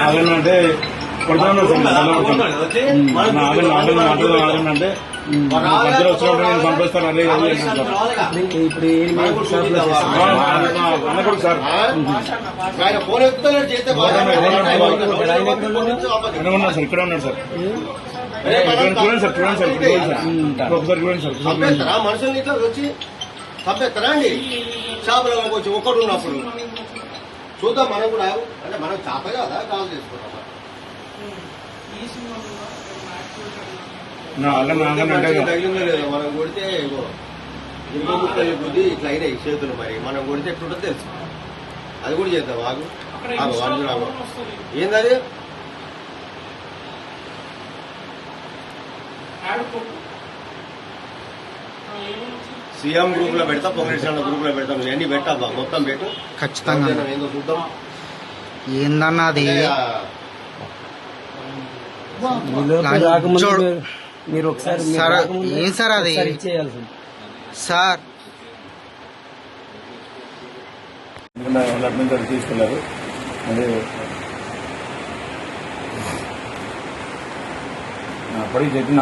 ఆగండి కొడుతున్నాను ఆగండి మధ్యలో వచ్చినప్పుడు నేను పంపిస్తాను అదే ఇప్పుడు అన్న కొడుకు సార్ ఉన్నాడు సార్ ఇక్కడ ఉన్నాడు సార్ చూడండి సార్ ఒకసారి చూడండి సార్ మనుషులు ఇట్లా వచ్చి పంపిస్తారా అండి షాపులో వచ్చి ఒక్కడు ఉన్నప్పుడు చూద్దాం మనం కూడా అంటే మనం చేత కదా కాల్ చేసుకుంటాం తగిలిందో లేదు మనం కొడితే ఇంకో ముక్కలు బుద్ధి ఇట్లా అయినాయి చేతులు మరి మనం కొడితే ఎట్లుంటుందో తెలుసు అది కూడా చేద్దాం వాగు వాడు ఏందది సీఎం గ్రూప్ లో పెడతా పొంగరేశ్వర గ్రూప్ లో పెడతాం అన్ని పెట్టా మొత్తం పెట్టు ఖచ్చితంగా ఏందో చూద్దాం ఏందన్నా అది మీరు ఒకసారి ఏం సార్ అది సార్ అటు నుంచి అది తీసుకెళ్లారు అదే అప్పటికి చెప్పిన